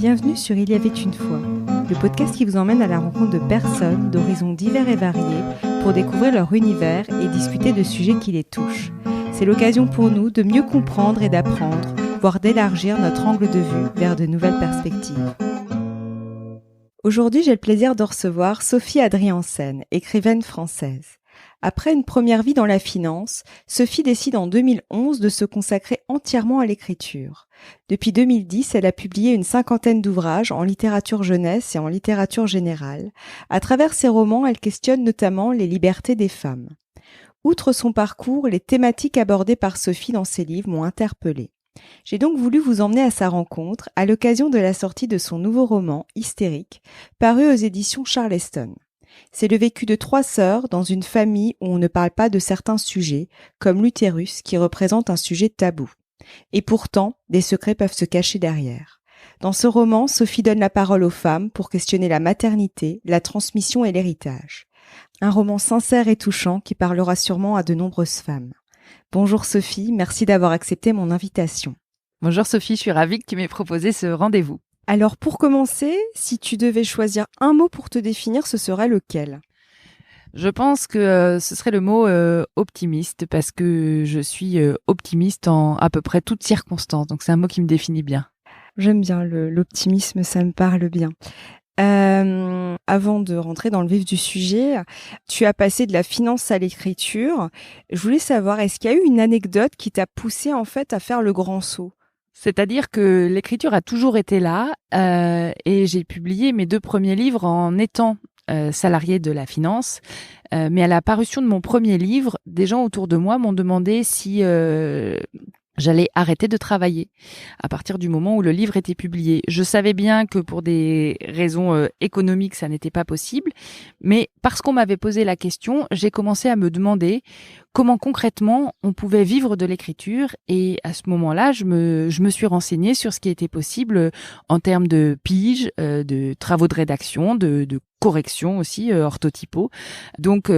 Bienvenue sur Il y avait une fois, le podcast qui vous emmène à la rencontre de personnes d'horizons divers et variés pour découvrir leur univers et discuter de sujets qui les touchent. C'est l'occasion pour nous de mieux comprendre et d'apprendre, voire d'élargir notre angle de vue vers de nouvelles perspectives. Aujourd'hui, j'ai le plaisir de recevoir Sophie Adriaensen, écrivaine française. Après une première vie dans la finance, Sophie décide en 2011 de se consacrer entièrement à l'écriture. Depuis 2010, elle a publié une 50aine d'ouvrages en littérature jeunesse et en littérature générale. À travers ses romans, elle questionne notamment les libertés des femmes. Outre son parcours, les thématiques abordées par Sophie dans ses livres m'ont interpellée. J'ai donc voulu vous emmener à sa rencontre à l'occasion de la sortie de son nouveau roman, Hystérique, paru aux éditions Charleston. C'est le vécu de 3 sœurs dans une famille où on ne parle pas de certains sujets, comme l'utérus qui représente un sujet tabou. Et pourtant, des secrets peuvent se cacher derrière. Dans ce roman, Sophie donne la parole aux femmes pour questionner la maternité, la transmission et l'héritage. Un roman sincère et touchant qui parlera sûrement à de nombreuses femmes. Bonjour Sophie, merci d'avoir accepté mon invitation. Bonjour Sophie, je suis ravie que tu m'aies proposé ce rendez-vous. Alors pour commencer, si tu devais choisir un mot pour te définir, ce serait lequel ? Je pense que ce serait le mot optimiste, parce que je suis optimiste en à peu près toutes circonstances, donc c'est un mot qui me définit bien. J'aime bien l'optimisme, ça me parle bien. Avant de rentrer dans le vif du sujet, tu as passé de la finance à l'écriture. Je voulais savoir, est-ce qu'il y a eu une anecdote qui t'a poussé en fait à faire le grand saut ? C'est-à-dire que l'écriture a toujours été là et j'ai publié mes 2 premiers livres en étant salariée de la finance. Mais à la parution de mon premier livre, des gens autour de moi m'ont demandé si j'allais arrêter de travailler à partir du moment où le livre était publié. Je savais bien que pour des raisons économiques, ça n'était pas possible, mais parce qu'on m'avait posé la question, j'ai commencé à me demander comment concrètement on pouvait vivre de l'écriture, et à ce moment-là, je me suis renseignée sur ce qui était possible en termes de pige, de travaux de rédaction, de correction aussi, orthotypo. Donc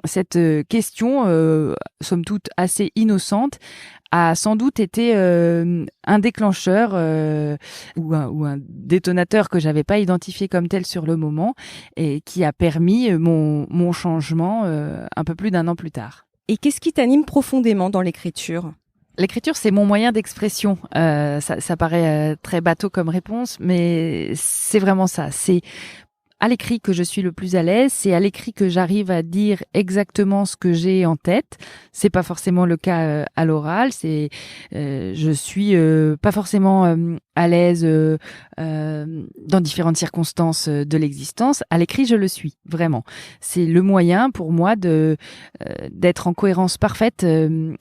cette question, somme toute assez innocente, a sans doute été un déclencheur ou un détonateur que j'avais pas identifié comme tel sur le moment et qui a permis mon changement un peu plus d'1 an plus tard. Et qu'est-ce qui t'anime profondément dans l'écriture ? L'écriture, c'est mon moyen d'expression. Ça paraît très bateau comme réponse, mais c'est vraiment ça. C'est à l'écrit que je suis le plus à l'aise, c'est à l'écrit que j'arrive à dire exactement ce que j'ai en tête. C'est pas forcément le cas à l'oral. Je suis pas forcément à l'aise dans différentes circonstances de l'existence. À l'écrit, je le suis vraiment. C'est le moyen pour moi d'être en cohérence parfaite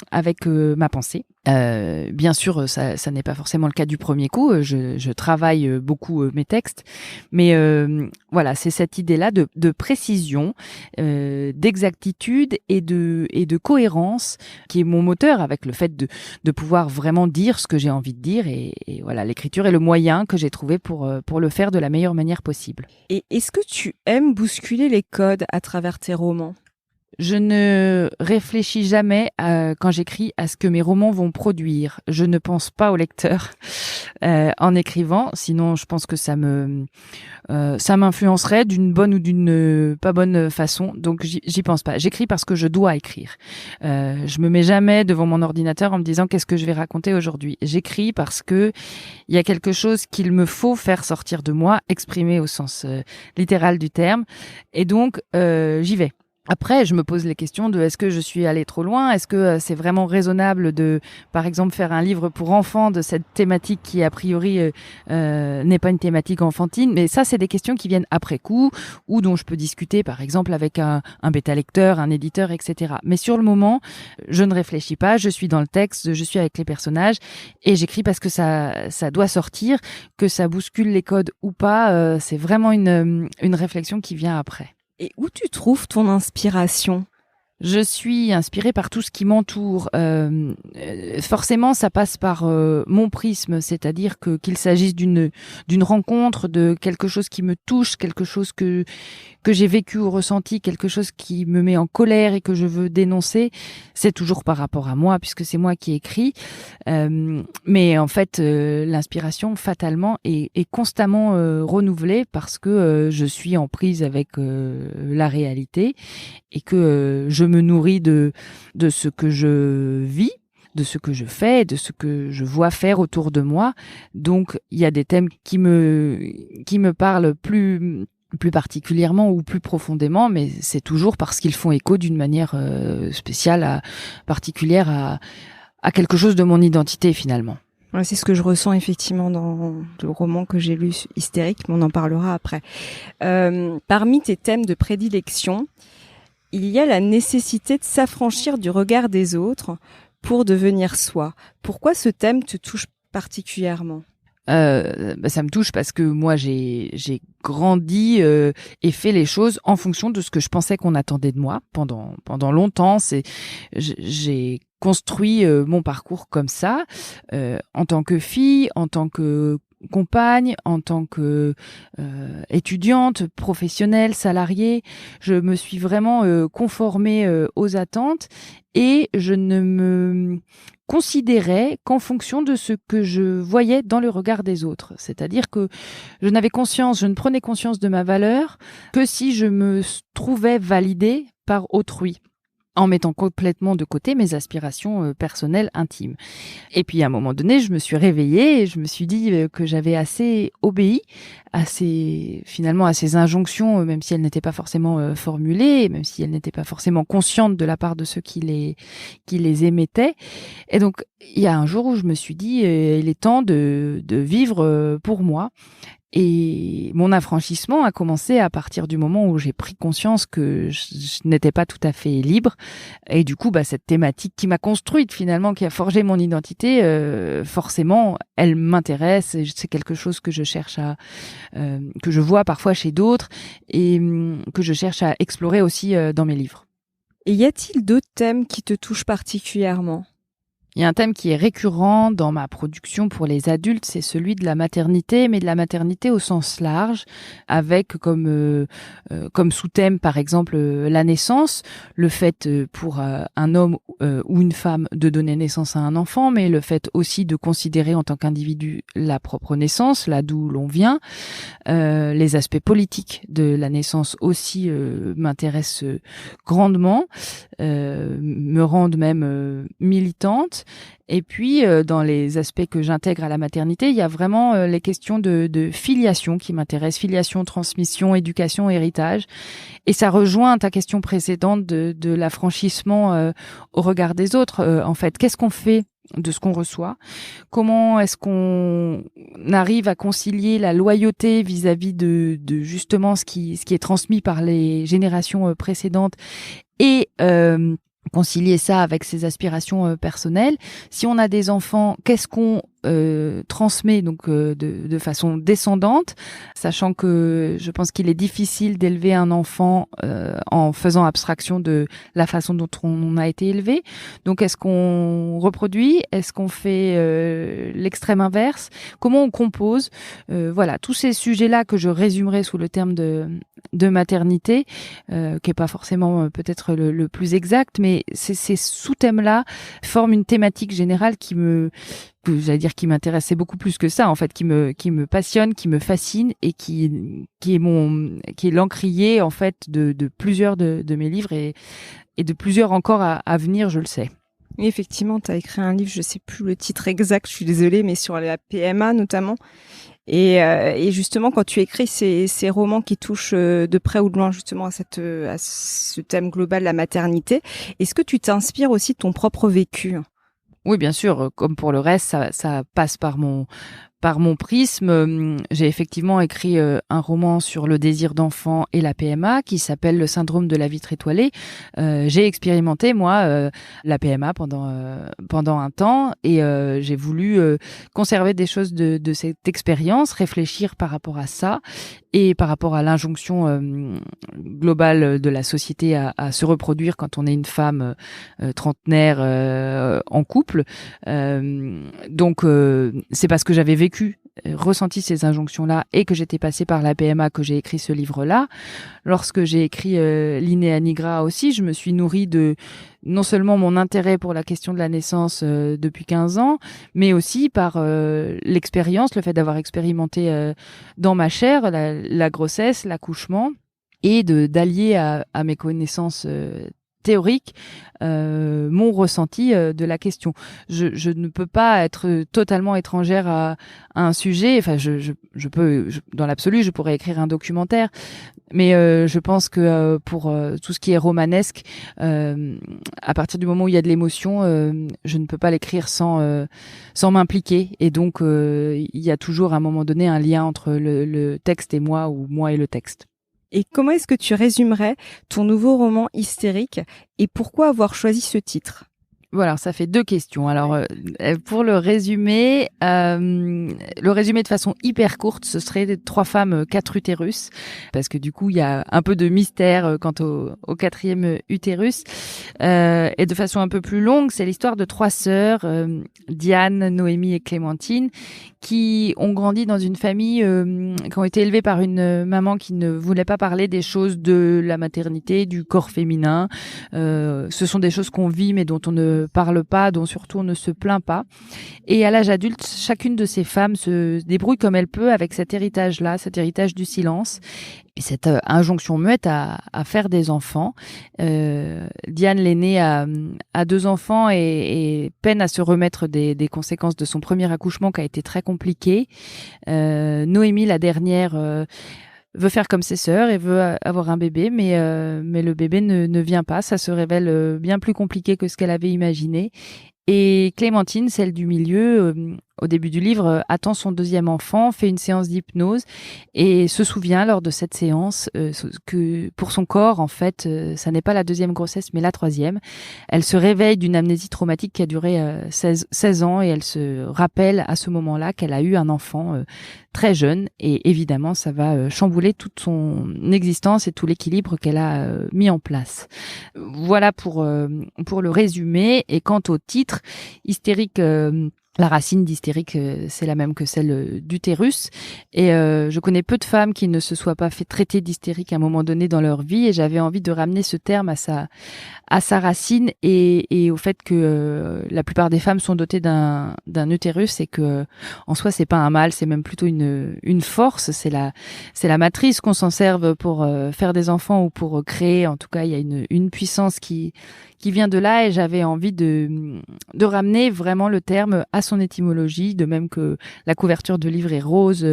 avec ma pensée. Bien sûr, ça n'est pas forcément le cas du premier coup. Je travaille beaucoup mes textes, mais voilà, c'est cette idée-là de précision, d'exactitude et de cohérence qui est mon moteur, avec le fait de pouvoir vraiment dire ce que j'ai envie de dire. Et voilà, l'écriture est le moyen que j'ai trouvé pour le faire de la meilleure manière possible. Et est-ce que tu aimes bousculer les codes à travers tes romans ? Je ne réfléchis jamais quand j'écris à ce que mes romans vont produire. Je ne pense pas au lecteur en écrivant, sinon je pense que ça m'influencerait d'une bonne ou d'une pas bonne façon. Donc j'y pense pas. J'écris parce que je dois écrire. Je me mets jamais devant mon ordinateur en me disant qu'est-ce que je vais raconter aujourd'hui. J'écris parce que il y a quelque chose qu'il me faut faire sortir de moi, exprimer au sens littéral du terme, et donc j'y vais. Après, je me pose les questions de est-ce que je suis allée trop loin ? Est-ce que c'est vraiment raisonnable de, par exemple, faire un livre pour enfants de cette thématique qui, a priori, n'est pas une thématique enfantine ? Mais ça, c'est des questions qui viennent après coup ou dont je peux discuter, par exemple, avec un bêta-lecteur, un éditeur, etc. Mais sur le moment, je ne réfléchis pas, je suis dans le texte, je suis avec les personnages et j'écris parce que ça doit sortir, que ça bouscule les codes ou pas. C'est vraiment une réflexion qui vient après. Et où tu trouves ton inspiration ? Je suis inspirée par tout ce qui m'entoure. Forcément, ça passe par mon prisme, c'est-à-dire qu'il s'agisse d'une rencontre, de quelque chose qui me touche, quelque chose que j'ai vécu ou ressenti, quelque chose qui me met en colère et que je veux dénoncer. C'est toujours par rapport à moi, puisque c'est moi qui écris. Mais en fait, l'inspiration, fatalement, est constamment renouvelée parce que je suis en prise avec la réalité et que je me nourris de ce que je vis, de ce que je fais, de ce que je vois faire autour de moi. Donc, il y a des thèmes qui me parlent plus particulièrement ou plus profondément, mais c'est toujours parce qu'ils font écho d'une manière spéciale, particulière à quelque chose de mon identité finalement. Ouais, c'est ce que je ressens effectivement dans le roman que j'ai lu, Hystérique, mais on en parlera après. Parmi tes thèmes de prédilection, il y a la nécessité de s'affranchir du regard des autres pour devenir soi. Pourquoi ce thème te touche particulièrement ? Ça me touche parce que moi j'ai grandi et fait les choses en fonction de ce que je pensais qu'on attendait de moi pendant longtemps. J'ai construit mon parcours comme ça, en tant que fille, en tant que compagne, en tant que étudiante, professionnelle, salariée. Je me suis vraiment conformée aux attentes et je ne me considérais qu'en fonction de ce que je voyais dans le regard des autres. C'est-à-dire que je ne prenais conscience de ma valeur que si je me trouvais validée par autrui, en mettant complètement de côté mes aspirations personnelles, intimes. Et puis, à un moment donné, je me suis réveillée et je me suis dit que j'avais assez obéi finalement à ces injonctions, même si elles n'étaient pas forcément formulées, même si elles n'étaient pas forcément conscientes de la part de ceux qui les émettaient. Et donc, il y a un jour où je me suis dit, il est temps de vivre pour moi. Et mon affranchissement a commencé à partir du moment où j'ai pris conscience que je n'étais pas tout à fait libre. Et du coup, cette thématique qui m'a construite finalement, qui a forgé mon identité, forcément, elle m'intéresse. Et c'est quelque chose que je cherche que je vois parfois chez d'autres et que je cherche à explorer aussi dans mes livres. Et y a-t-il d'autres thèmes qui te touchent particulièrement ? Il y a un thème qui est récurrent dans ma production pour les adultes, c'est celui de la maternité, mais de la maternité au sens large, avec comme sous-thème par exemple la naissance, le fait pour un homme ou une femme de donner naissance à un enfant, mais le fait aussi de considérer en tant qu'individu la propre naissance, là d'où l'on vient. Les aspects politiques de la naissance aussi m'intéressent grandement, me rendent même militante. Et puis, dans les aspects que j'intègre à la maternité, il y a vraiment les questions de filiation qui m'intéressent. Filiation, transmission, éducation, héritage. Et ça rejoint ta question précédente de l'affranchissement au regard des autres. En fait, qu'est-ce qu'on fait de ce qu'on reçoit? Comment est-ce qu'on arrive à concilier la loyauté vis-à-vis de justement ce qui est transmis par les générations précédentes et concilier ça avec ses aspirations personnelles. Si on a des enfants, qu'est-ce qu'on transmet donc de façon descendante, sachant que je pense qu'il est difficile d'élever un enfant en faisant abstraction de la façon dont on a été élevé. Donc est-ce qu'on reproduit? Est-ce qu'on fait l'extrême inverse? Comment on compose? Voilà, tous ces sujets-là que je résumerai sous le terme de maternité, qui est pas forcément peut-être le plus exact, mais ces sous-thèmes-là forment une thématique générale qui m'intéressait beaucoup plus que ça, en fait, qui me passionne, qui me fascine et qui est l'encrier, en fait, de plusieurs de mes livres et de plusieurs encore à venir, je le sais. Oui, effectivement, tu as écrit un livre, je sais plus le titre exact, je suis désolée, mais sur la PMA notamment. Et justement, quand tu écris ces romans qui touchent de près ou de loin justement à ce thème global, la maternité, est-ce que tu t'inspires aussi de ton propre vécu ? Oui, bien sûr. Comme pour le reste, ça passe par mon par mon prisme, j'ai effectivement écrit un roman sur le désir d'enfant et la PMA qui s'appelle Le syndrome de la vitre étoilée. J'ai expérimenté moi la PMA pendant un temps et j'ai voulu conserver des choses de cette expérience, réfléchir par rapport à ça et par rapport à l'injonction globale de la société à se reproduire quand on est une femme trentenaire en couple. Donc c'est parce que j'avais ressenti ces injonctions-là et que j'étais passée par la PMA que j'ai écrit ce livre-là. Lorsque j'ai écrit Linnea Nigra aussi, je me suis nourrie de non seulement mon intérêt pour la question de la naissance depuis 15 ans, mais aussi par l'expérience, le fait d'avoir expérimenté dans ma chair la grossesse, l'accouchement, et d'allier à mes connaissances théorique mon ressenti de la question. Je ne peux pas être totalement étrangère à un sujet. Enfin, dans l'absolu, je pourrais écrire un documentaire, mais je pense que pour tout ce qui est romanesque, à partir du moment où il y a de l'émotion, je ne peux pas l'écrire sans m'impliquer. Et donc, il y a toujours à un moment donné un lien entre le texte et moi, ou moi et le texte. Et comment est-ce que tu résumerais ton nouveau roman Hystérique et pourquoi avoir choisi ce titre ? Voilà, ça fait 2 questions. Alors, pour le résumer de façon hyper courte, ce serait 3 femmes, 4 utérus, parce que du coup, il y a un peu de mystère quant au 4e utérus. Et de façon un peu plus longue, c'est l'histoire de 3 sœurs, Diane, Noémie et Clémentine, qui ont grandi dans une famille, qui ont été élevées par une maman qui ne voulait pas parler des choses de la maternité, du corps féminin. Ce sont des choses qu'on vit mais dont on ne parle pas, dont surtout on ne se plaint pas. Et à l'âge adulte, chacune de ces femmes se débrouille comme elle peut avec cet héritage-là, cet héritage du silence. Et cette injonction muette à faire des enfants. Diane, l'aînée, a 2 enfants et peine à se remettre des conséquences de son premier accouchement qui a été très compliqué. Noémie, la dernière, veut faire comme ses sœurs et veut avoir un bébé, mais le bébé ne vient pas. Ça se révèle bien plus compliqué que ce qu'elle avait imaginé. Et Clémentine, celle du milieu, au début du livre, attend son 2e enfant, fait une séance d'hypnose et se souvient lors de cette séance que pour son corps, en fait, ça n'est pas la 2e grossesse, mais la 3e. Elle se réveille d'une amnésie traumatique qui a duré 16 ans et elle se rappelle à ce moment-là qu'elle a eu un enfant très jeune et évidemment, ça va chambouler toute son existence et tout l'équilibre qu'elle a mis en place. Voilà pour le résumé. Et quant au titre, Hystérique, la racine d'hystérique, c'est la même que celle d'utérus. Et je connais peu de femmes qui ne se soient pas fait traiter d'hystérique à un moment donné dans leur vie. Et j'avais envie de ramener ce terme à sa racine et au fait que la plupart des femmes sont dotées d'un utérus et que en soi c'est pas un mal, c'est même plutôt une force. C'est la matrice qu'on s'en serve pour faire des enfants ou pour créer. En tout cas, il y a une puissance qui vient de là et j'avais envie de ramener vraiment le terme à son étymologie, de même que la couverture de livre est rose,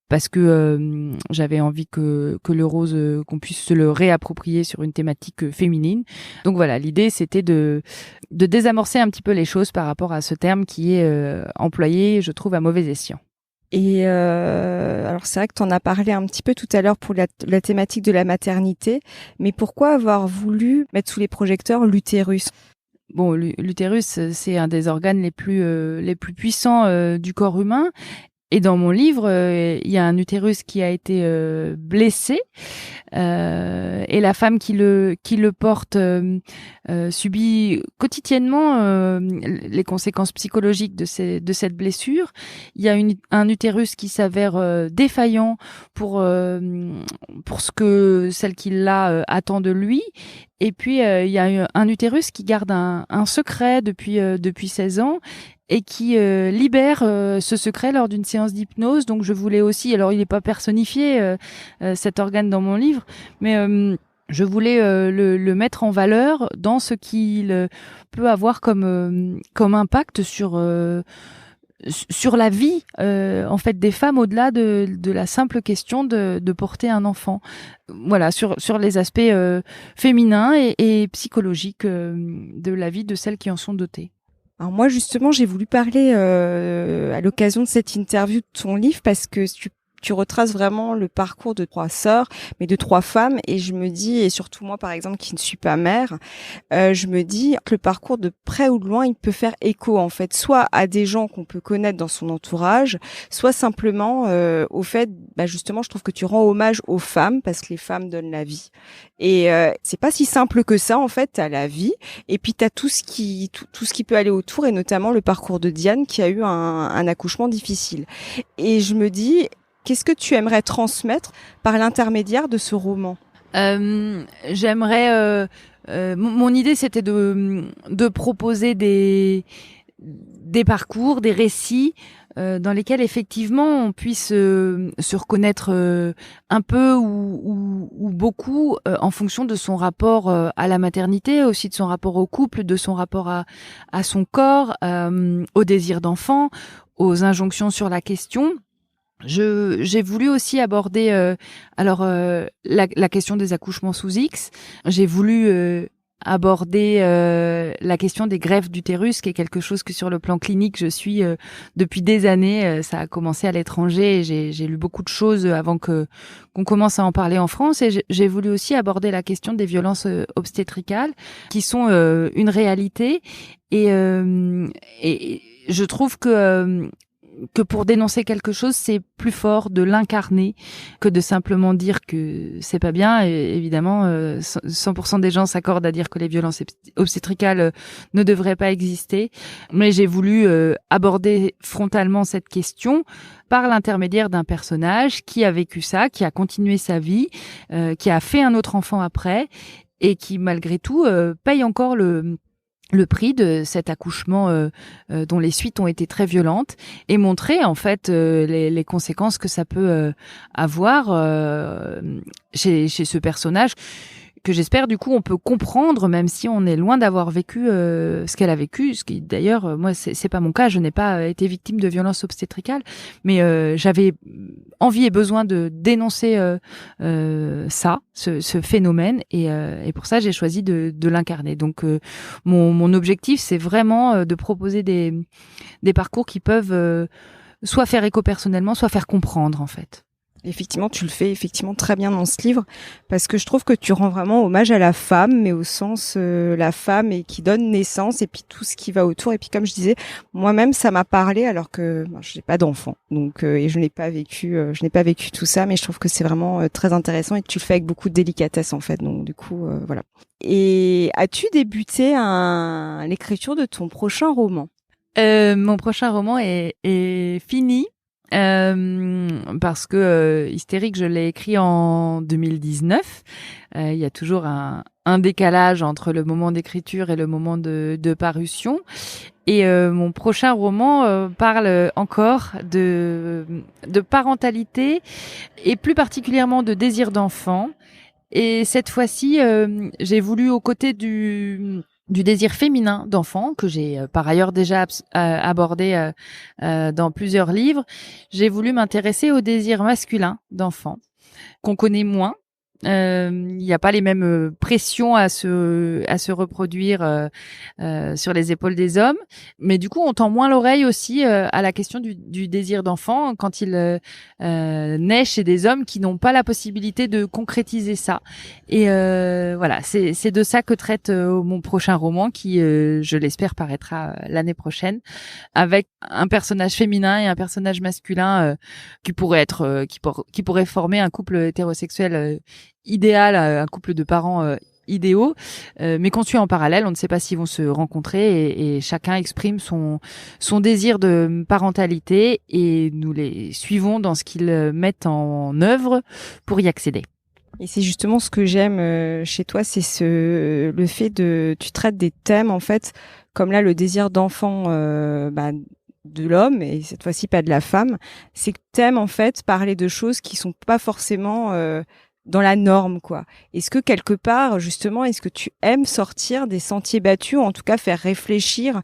parce que j'avais envie que le rose, qu'on puisse se le réapproprier sur une thématique féminine. Donc voilà, l'idée c'était de désamorcer un petit peu les choses par rapport à ce terme qui est employé, je trouve, à mauvais escient. Et alors c'est vrai que tu en as parlé un petit peu tout à l'heure pour la thématique de la maternité, mais pourquoi avoir voulu mettre sous les projecteurs l'utérus ? Bon, l'utérus, c'est un des organes les plus puissants du corps humain. Et dans mon livre, il y a un utérus qui a été blessé et la femme qui le porte subit quotidiennement les conséquences psychologiques de cette blessure. Il y a un utérus qui s'avère défaillant pour ce que celle qui l'a attend de lui. Et puis il y a un utérus qui garde un secret depuis 16 ans et qui libère ce secret lors d'une séance d'hypnose. Donc je voulais aussi, alors il n'est pas personnifié cet organe dans mon livre, mais je voulais le mettre en valeur dans ce qu'il peut avoir comme impact sur la vie en fait des femmes au-delà de la simple question de porter un enfant. Voilà, sur les aspects féminins et psychologiques de la vie de celles qui en sont dotées. Alors moi justement, j'ai voulu parler à l'occasion de cette interview de ton livre parce que tu retraces vraiment le parcours de 3 sœurs, mais de 3 femmes, et je me dis, et surtout moi par exemple qui ne suis pas mère, je me dis que le parcours de près ou de loin, il peut faire écho en fait, soit à des gens qu'on peut connaître dans son entourage, soit simplement au fait, justement, je trouve que tu rends hommage aux femmes parce que les femmes donnent la vie. Et c'est pas si simple que ça en fait. T'as la vie, et puis t'as tout ce qui peut aller autour, et notamment le parcours de Diane qui a eu un accouchement difficile. Et je me dis, qu'est-ce que tu aimerais transmettre par l'intermédiaire de ce roman? J'aimerais. Mon idée, c'était de proposer des parcours, des récits dans lesquels effectivement on puisse se reconnaître un peu ou beaucoup en fonction de son rapport à la maternité, aussi de son rapport au couple, de son rapport à son corps, au désir d'enfant, aux injonctions sur la question. J'ai voulu aussi aborder la question des accouchements sous X. J'ai voulu aborder la question des greffes d'utérus, qui est quelque chose que sur le plan clinique je suis depuis des années. Ça a commencé à l'étranger et j'ai lu beaucoup de choses avant qu'on commence à en parler en France. Et j'ai voulu aussi aborder la question des violences obstétricales, qui sont une réalité. Et je trouve que pour dénoncer quelque chose, c'est plus fort de l'incarner que de simplement dire que c'est pas bien. Et évidemment, 100% des gens s'accordent à dire que les violences obstétricales ne devraient pas exister. Mais j'ai voulu aborder frontalement cette question par l'intermédiaire d'un personnage qui a vécu ça, qui a continué sa vie, qui a fait un autre enfant après, et qui, malgré tout, paye encore le prix de cet accouchement dont les suites ont été très violentes, et montrer en fait les conséquences que ça peut avoir chez ce personnage, que j'espère du coup on peut comprendre, même si on est loin d'avoir vécu ce qu'elle a vécu, ce qui d'ailleurs moi c'est pas mon cas, je n'ai pas été victime de violences obstétricales, mais j'avais envie et besoin de dénoncer ce phénomène, et pour ça j'ai choisi de l'incarner. Donc mon objectif, c'est vraiment de proposer des parcours qui peuvent soit faire écho personnellement, soit faire comprendre en fait. Effectivement, tu le fais effectivement très bien dans ce livre, parce que je trouve que tu rends vraiment hommage à la femme, mais au sens la femme et qui donne naissance, et puis tout ce qui va autour. Et puis comme je disais, moi-même ça m'a parlé, alors que je n'ai pas d'enfant, donc et je n'ai pas vécu tout ça, mais je trouve que c'est vraiment très intéressant, et que tu le fais avec beaucoup de délicatesse en fait. Donc du coup voilà. Et as-tu débuté l'écriture de ton prochain roman? Mon prochain roman est fini. Parce que Hystérique, je l'ai écrit en 2019. Il y a toujours un décalage entre le moment d'écriture et le moment de parution. Et mon prochain roman parle encore de parentalité, et plus particulièrement de désir d'enfant. Et cette fois-ci, j'ai voulu, aux côtés du désir féminin d'enfant, que j'ai par ailleurs déjà abordé dans plusieurs livres, j'ai voulu m'intéresser au désir masculin d'enfant, qu'on connaît moins. Il n'y a pas les mêmes pressions à se reproduire sur les épaules des hommes, mais du coup on tend moins l'oreille aussi à la question du désir d'enfant quand il naît chez des hommes qui n'ont pas la possibilité de concrétiser ça. Et voilà, c'est de ça que traite mon prochain roman, qui je l'espère paraîtra l'année prochaine, avec un personnage féminin et un personnage masculin qui pourrait former un couple hétérosexuel idéal, un couple de parents idéaux, mais conçus en parallèle. On ne sait pas s'ils vont se rencontrer, et chacun exprime son désir de parentalité, et nous les suivons dans ce qu'ils mettent en œuvre pour y accéder. Et c'est justement ce que j'aime chez toi, c'est le fait tu traites des thèmes en fait, comme là le désir d'enfant de l'homme, et cette fois-ci pas de la femme. C'est que t'aimes en fait parler de choses qui sont pas forcément dans la norme, quoi. Est-ce que quelque part, justement, est-ce que tu aimes sortir des sentiers battus, ou en tout cas faire réfléchir,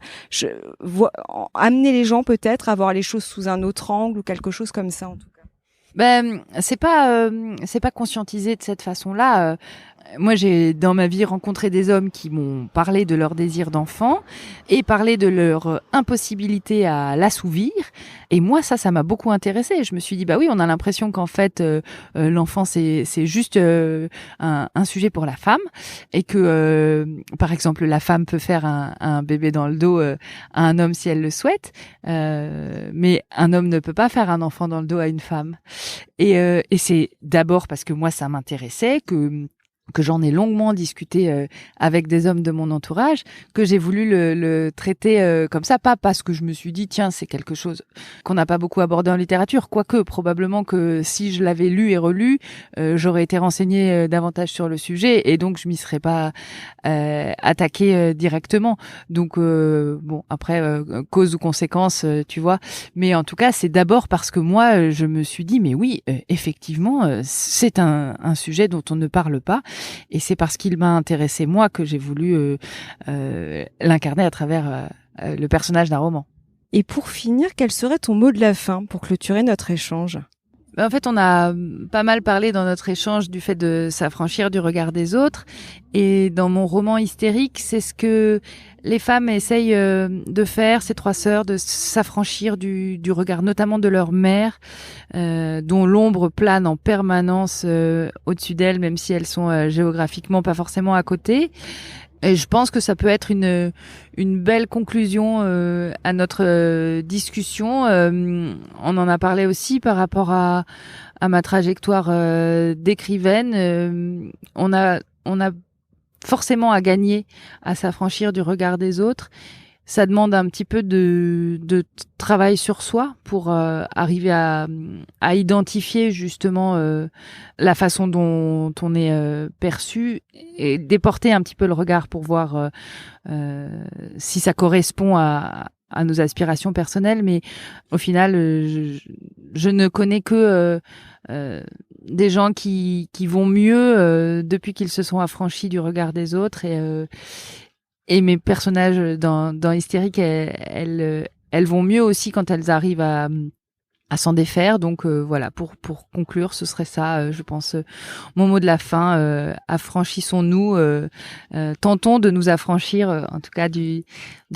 amener les gens peut-être à voir les choses sous un autre angle, ou quelque chose comme ça en tout cas? C'est pas conscientisé de cette façon-là. moi, j'ai dans ma vie rencontré des hommes qui m'ont parlé de leur désir d'enfant et parlé de leur impossibilité à l'assouvir. Et moi, ça m'a beaucoup intéressée. Je me suis dit, bah oui, on a l'impression qu'en fait, l'enfant, c'est juste un sujet pour la femme et que, par exemple, la femme peut faire un bébé dans le dos à un homme si elle le souhaite, mais un homme ne peut pas faire un enfant dans le dos à une femme. Et c'est d'abord parce que moi, ça m'intéressait que j'en ai longuement discuté avec des hommes de mon entourage, que j'ai voulu le traiter comme ça, pas parce que je me suis dit tiens c'est quelque chose qu'on n'a pas beaucoup abordé en littérature, quoique probablement que si je l'avais lu et relu, j'aurais été renseignée davantage sur le sujet et donc je m'y serais pas attaquée directement. Donc bon après cause ou conséquence, tu vois, mais en tout cas c'est d'abord parce que moi je me suis dit mais oui effectivement c'est un sujet dont on ne parle pas. Et c'est parce qu'il m'a intéressé moi que j'ai voulu l'incarner à travers le personnage d'un roman. Et pour finir, quel serait ton mot de la fin pour clôturer notre échange ? En fait, on a pas mal parlé dans notre échange du fait de s'affranchir du regard des autres. Et dans mon roman Hystérique, c'est ce que les femmes essayent de faire, ces trois sœurs, de s'affranchir du regard notamment de leur mère, dont l'ombre plane en permanence au-dessus d'elles, même si elles sont géographiquement pas forcément à côté. Et je pense que ça peut être une belle conclusion à notre discussion. On en a parlé aussi par rapport à ma trajectoire d'écrivaine. On a forcément à gagner à s'affranchir du regard des autres. Ça demande un petit peu de travail sur soi pour arriver à identifier justement la façon dont on est perçu et déporter un petit peu le regard pour voir si ça correspond à nos aspirations personnelles. Mais au final, je ne connais que des gens qui vont mieux depuis qu'ils se sont affranchis du regard des autres et mes personnages dans Hystérique, elles vont mieux aussi quand elles arrivent à s'en défaire. Donc voilà, pour conclure, ce serait ça, je pense, mon mot de la fin. Affranchissons-nous, tentons de nous affranchir, en tout cas du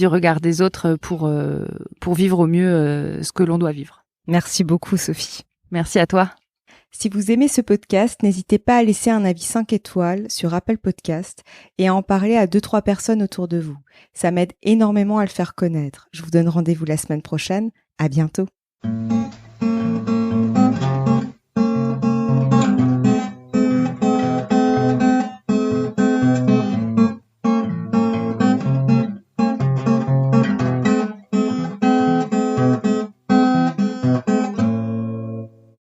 regard des autres pour vivre au mieux ce que l'on doit vivre. Merci beaucoup, Sophie. Merci à toi. Si vous aimez ce podcast, n'hésitez pas à laisser un avis 5 étoiles sur Apple Podcast et à en parler à 2-3 personnes autour de vous. Ça m'aide énormément à le faire connaître. Je vous donne rendez-vous la semaine prochaine. À bientôt.